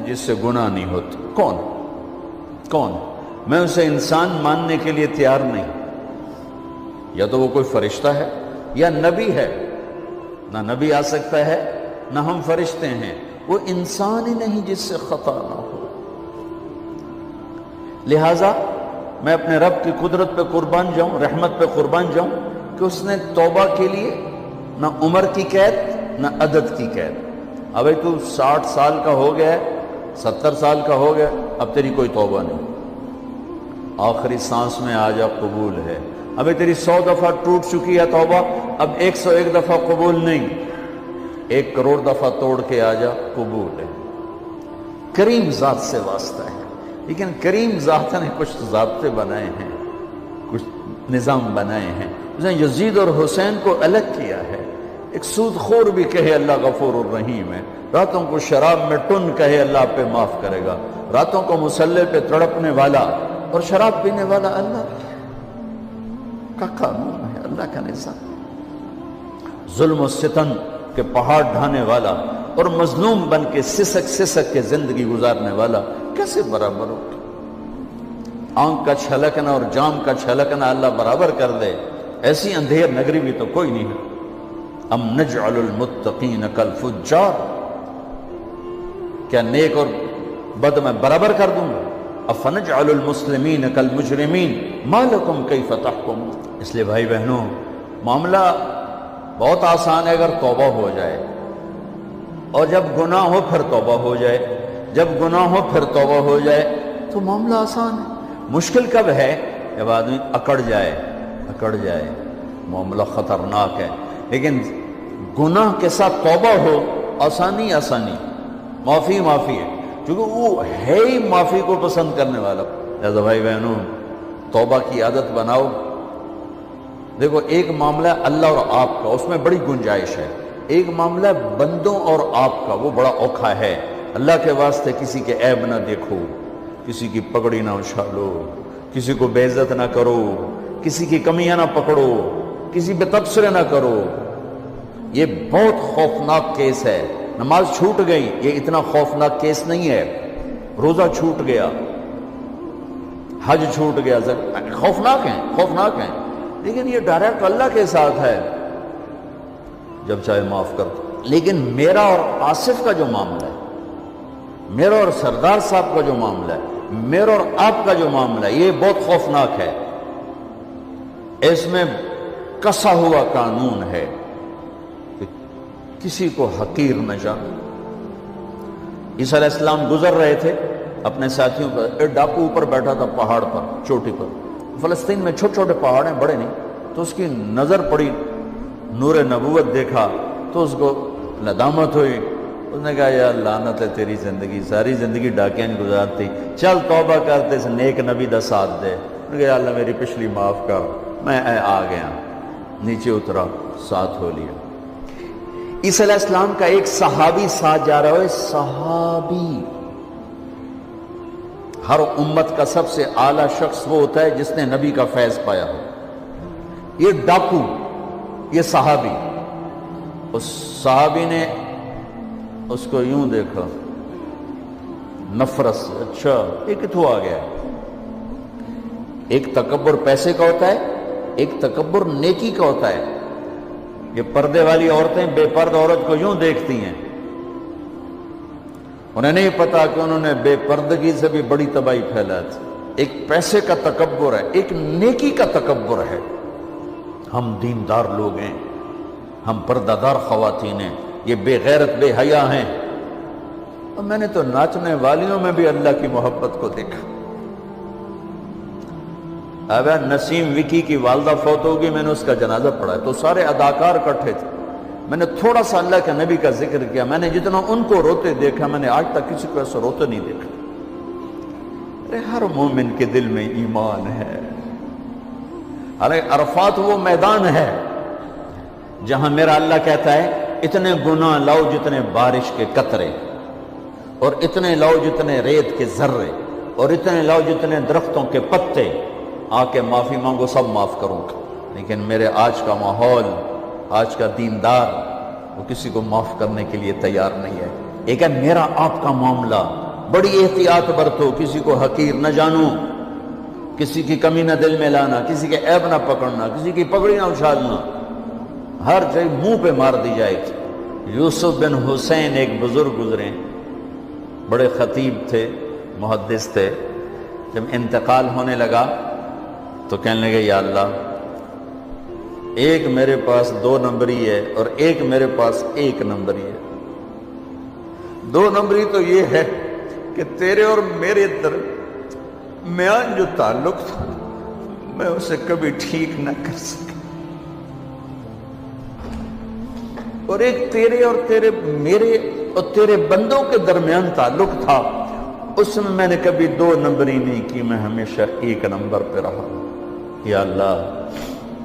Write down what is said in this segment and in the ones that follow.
جس سے گناہ نہیں ہوتا؟ کون؟ میں اسے انسان ماننے کے لیے تیار نہیں. یا تو وہ کوئی فرشتہ ہے یا نبی ہے. نہ نبی آ سکتا ہے نہ ہم فرشتے ہیں. وہ انسان ہی نہیں جس سے خطا نہ ہو. لہٰذا میں اپنے رب کی قدرت پہ قربان جاؤں، رحمت پہ قربان جاؤں کہ اس نے توبہ کے لیے نہ عمر کی قید نہ عدد کی قید. ابھی تو 60 سال کا ہو گیا ہے، 70 سال کا ہو گیا، اب تیری کوئی توبہ نہیں. آخری سانس میں آ جا، قبول ہے. ابھی تیری 100 دفعہ ٹوٹ چکی ہے توبہ، اب 101 دفعہ قبول نہیں، 1 کروڑ دفعہ توڑ کے آ جا، قبول ہے. کریم ذات سے واسطہ ہے. لیکن کریم ذات نے کچھ ضابطے بنائے ہیں، کچھ نظام بنائے ہیں. اس نے یزید اور حسین کو الگ کیا ہے. ایک سود خور بھی کہے اللہ غفور الرحیم ہے، راتوں کو شراب میں ٹن کہے اللہ پہ معاف کرے گا، راتوں کو مصلی پہ تڑپنے والا اور شراب پینے والا اللہ کا قانون ہے، اللہ کا نظام. ظلم و ستم کے پہاڑ ڈھانے والا اور مظلوم بن کے سسک کے زندگی گزارنے والا کیسے برابر ہو؟ آنکھ کا چھلکنا اور جام کا چھلکنا اللہ برابر کر دے، ایسی اندھیر نگری بھی تو کوئی نہیں ہے. ام نجعل المتقین کالفجار، کیا نیک اور بد میں برابر کر دوں؟ افنجعل المسلمین کالمجرمین ما لکم کیف تحکمون. اس لیے بھائی بہنوں، معاملہ بہت آسان ہے اگر توبہ ہو جائے، اور جب گناہ ہو پھر توبہ ہو جائے. جب گناہ ہو پھر توبہ ہو جائے تو معاملہ آسان ہے. مشکل کب ہے؟ جب آدمی اکڑ جائے، معاملہ خطرناک ہے. لیکن گناہ کے ساتھ توبہ ہو، آسانی، معافی ہے، کیونکہ وہ ہے ہی معافی کو پسند کرنے والا. لہذا بھائی بہنوں، توبہ کی عادت بناؤ. دیکھو، ایک معاملہ اللہ اور آپ کا، اس میں بڑی گنجائش ہے. ایک معاملہ بندوں اور آپ کا، وہ بڑا اوکھا ہے. اللہ کے واسطے کسی کے عیب نہ دیکھو، کسی کی پگڑی نہ اچھالو، کسی کو بے عزت نہ کرو، کسی کی کمیاں نہ پکڑو، کسی پہ تبصرے نہ کرو. یہ بہت خوفناک کیس ہے. نماز چھوٹ گئی، یہ اتنا خوفناک کیس نہیں ہے. روزہ چھوٹ گیا، حج چھوٹ گیا، خوفناک ہیں، لیکن یہ ڈائریکٹ اللہ کے ساتھ ہے، جب چاہے معاف کر دو. لیکن میرا اور آصف کا جو معاملہ ہے، میرا اور سردار صاحب کا جو معاملہ ہے، میرا اور آپ کا جو معاملہ ہے، یہ بہت خوفناک ہے. اس میں کسا ہوا قانون ہے کہ کسی کو حقیر نہ جانو. عیسیٰ علیہ السلام گزر رہے تھے اپنے ساتھیوں پر، ایک ڈاکو اوپر بیٹھا تھا پہاڑ پر، چوٹی پر. فلسطین میں چھوٹے چھوٹے پہاڑ ہیں، بڑے نہیں. تو اس کی نظر پڑی، نور نبوت دیکھا تو اس کو ندامت ہوئی. اس نے کہا یا لعنت ہے تیری زندگی، ساری زندگی ڈاکیاں گزارتی، چل توبہ کرتے اس نیک نبی دا ساتھ دے. انہوں نے کہا یا اللہ میری پچھلی معاف کر. میں آ گیا، نیچے اترا، ساتھ ہو لیا. عیسیٰ علیہ السلام کا ایک صحابی ساتھ جا رہا ہے. صحابی، ہر امت کا سب سے اعلیٰ شخص وہ ہوتا ہے جس نے نبی کا فیض پایا ہو. یہ ڈاکو، یہ صحابی. اس صحابی نے اس کو یوں دیکھا، نفرت سے. اچھا یہ کتوں آ گیا؟ ایک تکبر پیسے کا ہوتا ہے، ایک تکبر نیکی کا ہوتا ہے. یہ پردے والی عورتیں بے پردہ عورت کو یوں دیکھتی ہیں، انہیں نہیں پتا کہ انہوں نے بے پردگی سے بھی بڑی تباہی پھیلا تھی. ایک پیسے کا تکبر ہے، ایک نیکی کا تکبر ہے. ہم دیندار لوگ ہیں، ہم پردہ دار خواتین ہیں، یہ بے غیرت بے حیا ہیں. اور میں نے تو ناچنے والیوں میں بھی اللہ کی محبت کو دیکھا. اب نسیم وکی کی والدہ فوت ہوگی، میں نے اس کا جنازہ پڑھا تو سارے اداکار اکٹھے تھے. میں نے تھوڑا سا اللہ کے نبی کا ذکر کیا. میں نے جتنا ان کو روتے دیکھا، میں نے آج تک کسی کو ایسا روتے نہیں دیکھا. ارے ہر مومن کے دل میں ایمان ہے. ارے عرفات وہ میدان ہے جہاں میرا اللہ کہتا ہے اتنے گناہ لاؤ جتنے بارش کے قطرے، اور اتنے لاؤ جتنے ریت کے ذرے، اور اتنے لاؤ جتنے درختوں کے پتے، آ کے معافی مانگو، سب معاف کروں گا. لیکن میرے آج کا ماحول، آج کا دیندار، وہ کسی کو معاف کرنے کے لیے تیار نہیں ہے. ایک ہے میرا آپ کا معاملہ، بڑی احتیاط برتو، کسی کو حقیر نہ جانو، کسی کی کمی نہ دل میں لانا، کسی کے عیب نہ پکڑنا، کسی کی پگڑی نہ اچھالنا، ہر چیز منہ پہ مار دی جائے گی۔ یوسف بن حسین ایک بزرگ گزرے، بڑے خطیب تھے، محدث تھے، جب انتقال ہونے لگا تو کہنے لگے یا اللہ، ایک میرے پاس 2 نمبری ہے اور ایک میرے پاس 1 نمبری ہے۔ 2 نمبری تو یہ ہے کہ تیرے اور میرے درمیان جو تعلق تھا میں اسے کبھی ٹھیک نہ کر سکا، اور ایک تیرے اور میرے اور تیرے بندوں کے درمیان تعلق تھا، اس میں نے کبھی 2 نمبری نہیں کی، میں ہمیشہ 1 نمبر پہ رہا۔ یا اللہ،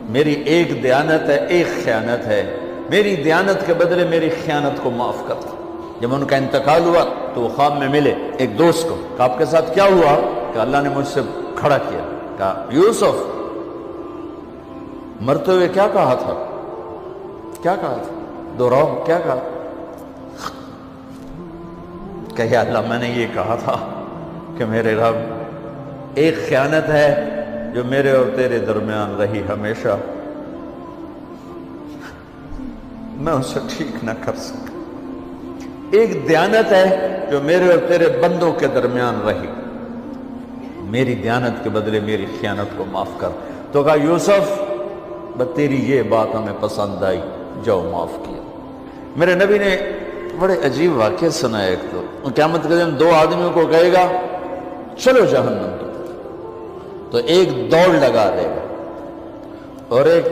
میری ایک دیانت ہے، ایک خیانت ہے، میری دیانت کے بدلے میری خیانت کو معاف کر دو۔ جب ان کا انتقال ہوا تو وہ خواب میں ملے ایک دوست کو، کہ آپ کے ساتھ کیا ہوا؟ کہ اللہ نے مجھ سے کھڑا کیا، کہا یوسف مرتے ہوئے کیا کہا تھا؟ کیا کہا تھا؟ دوہراؤ، کیا کہا؟ کہ یا اللہ، میں نے یہ کہا تھا کہ میرے رب، ایک خیانت ہے جو میرے اور تیرے درمیان رہی ہمیشہ، میں اسے ٹھیک نہ کر سکا۔ ایک دیانت ہے جو میرے اور تیرے بندوں کے درمیان رہی، میری دیانت کے بدلے میری خیانت کو معاف کر۔ تو کہا یوسف، بس تیری یہ بات ہمیں پسند آئی، جاؤ معاف کیا۔ میرے نبی نے بڑے عجیب واقعہ سنا ہے۔ ایک تو قیامت کے دن 2 آدمیوں کو کہے گا چلو جہنم کی، تو ایک دوڑ لگا دے گا اور ایک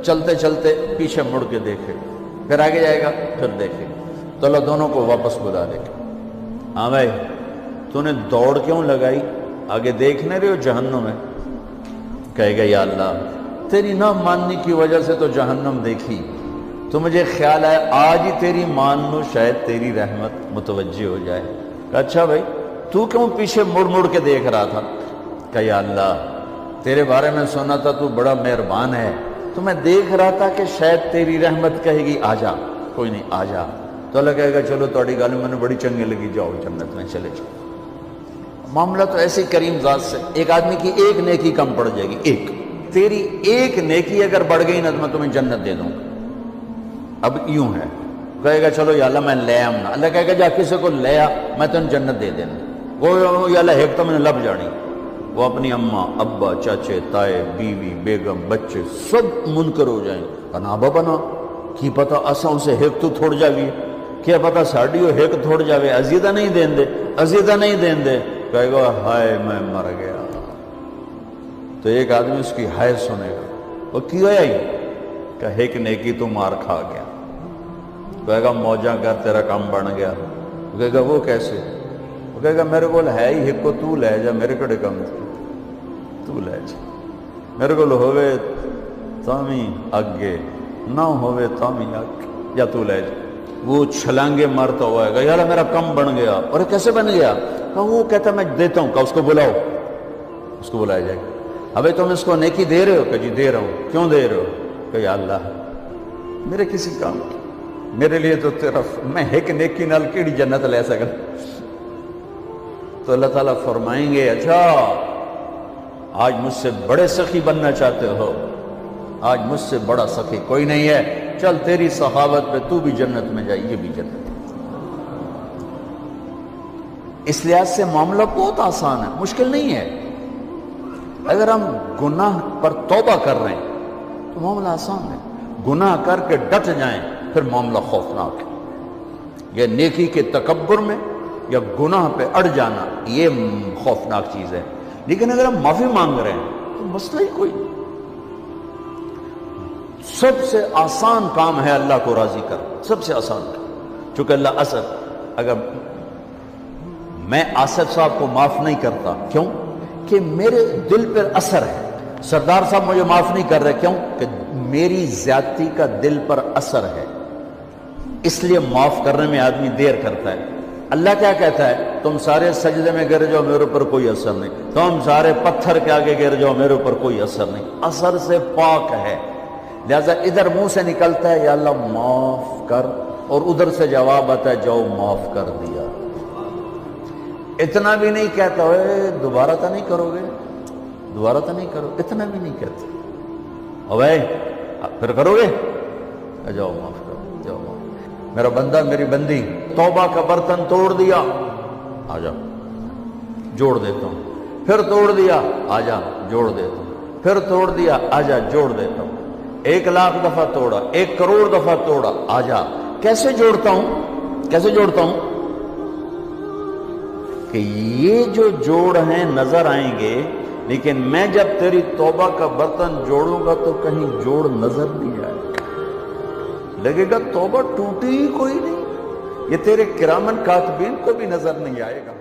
چلتے چلتے پیچھے مڑ کے دیکھے گا، پھر آگے جائے گا، پھر دیکھے گا، تو اللہ دونوں کو واپس بلا لے گا۔ ہاں بھائی، تو نے دوڑ کیوں لگائی؟ آگے دیکھ نہیں رہے ہو جہنم ہے؟ کہے گا یا اللہ، تیری نہ ماننے کی وجہ سے تو جہنم دیکھی، تو مجھے خیال ہے آج ہی تیری مان لوں، شاید تیری رحمت متوجہ ہو جائے۔ کہا اچھا بھائی، تو کیوں پیچھے مڑ مڑ کے دیکھ رہا تھا؟ کہ یا اللہ، تیرے بارے میں سنا تھا تو بڑا مہربان ہے، تو میں دیکھ رہا تھا کہ شاید تیری رحمت کہے گی آ جا۔ کوئی نہیں، آ جا۔ تو اللہ کہے گا چلو تھوڑی گل میں نے بڑی چنگی لگی، جاؤ جنت میں چلے جاؤ۔ معاملہ تو ایسی کریم ذات سے، ایک آدمی کی ایک نیکی کم پڑ جائے گی، ایک تیری ایک نیکی اگر بڑھ گئی نا تو میں تمہیں جنت دے دوں گا۔ اب یوں ہے، کہے گا چلو یا اللہ میں لے آؤں نا، اللہ کہے گا جا کسی کو لے آ، میں تمہیں جنت دے دینا۔ وہ یا اللہ ایک تو میں نے لب جانی، وہ اپنی اماں ابا چاچے تائے بیوی بیگم بچے سب منکر ہو جائیں، بنا بنا کی پتہ اساں اسے ایک تو تھوڑ جاوی، کیا پتہ ساڑی وہ ایک تھوڑ جاوے، عزیدہ نہیں دین دے، عزیدہ نہیں دین دے۔ کہے گا ہائے میں مر گیا۔ تو ایک آدمی اس کی ہائے سنے گا، وہ کیوں ہے ہی؟ کہ ایک نیکی تو مار کھا گیا۔ کہے گا موجہ کر تیرا کام بن گیا۔ کہے گا وہ کیسے؟ وہ کہے گا میرے کو ہے ہی ایک کو، تو لے جا، میرے کڑے کم تو لے جا، میرے کو ہوئے تامی اگے نہ ہوئے تامی اگے، یا تو لے جا۔ وہ چھلانگے مارتا ہوا ہے، یار میرا کم بن گیا۔ اور کیسے بن گیا؟ کہا وہ کہتا میں دیتا ہوں، کہا اس کو بلاؤ، اس کو بلایا جائے گا۔ ابھی تم اس کو نیکی دے رہے ہو؟ کہ جی دے رہا ہوں۔ کیوں دے رہے ہو؟ کہ یا اللہ میرے کسی کام کی، میرے لیے تو تیرا، میں ایک نیکی نال کیڑی جنت لے سکتا۔ تو اللہ تعالیٰ فرمائیں گے اچھا آج مجھ سے بڑے سخی بننا چاہتے ہو؟ آج مجھ سے بڑا سخی کوئی نہیں ہے، چل تیری سخاوت پہ تو بھی جنت میں جائے، یہ بھی جنت۔ اس لحاظ سے معاملہ بہت آسان ہے، مشکل نہیں ہے۔ اگر ہم گناہ پر توبہ کر رہے ہیں تو معاملہ آسان ہے، گناہ کر کے ڈٹ جائیں پھر معاملہ خوفناک ہے۔ یا نیکی کے تکبر میں یا گناہ پہ اڑ جانا یہ خوفناک چیز ہے۔ لیکن اگر ہم معافی مانگ رہے ہیں تو مسئلہ ہی کوئی نہیں۔ سب سے آسان کام ہے اللہ کو راضی کر، سب سے آسان کام۔ چونکہ اللہ اگر میں آصف صاحب کو معاف نہیں کرتا، کیوں؟ کہ میرے دل پر اثر ہے۔ سردار صاحب مجھے معاف نہیں کر رہے، کیوں؟ کہ میری زیادتی کا دل پر اثر ہے، اس لیے معاف کرنے میں آدمی دیر کرتا ہے۔ اللہ کیا کہتا ہے؟ تم سارے سجدے میں گر جاؤ، میرے اوپر کوئی اثر نہیں، تم سارے پتھر کے آگے گر جاؤ، میرے اوپر کوئی اثر نہیں، اثر سے پاک ہے۔ لہذا ادھر منہ سے نکلتا ہے یا اللہ معاف کر، اور ادھر سے جواب آتا ہے جاؤ معاف کر دیا. اتنا بھی نہیں کہتا ہوئے دوبارہ تو نہیں کرو گے, دوبارہ تو نہیں کرو, اتنا بھی نہیں کہتا. اوے پھر کرو گے, جاؤ معاف کرو, جاؤ معاف. میرا بندہ میری بندی توبہ کا برتن توڑ دیا, آ جا جوڑ دیتا ہوں. پھر توڑ دیا, آ جا جوڑ دیتا ہوں. پھر توڑ دیا, آ جا جوڑ دیتا ہوں. 1,00,000 دفعہ توڑا, 1 کروڑ دفعہ توڑا, آ جا. کیسے جوڑتا ہوں, کیسے جوڑتا ہوں کہ یہ جو جوڑ ہیں نظر آئیں گے, لیکن میں جب تیری توبہ کا برتن جوڑوں گا تو کہیں جوڑ نظر نہیں آئے گا, لگے گا توبہ ٹوٹی ہی کوئی نہیں. یہ تیرے کرامن کاتبین کو بھی نظر نہیں آئے گا.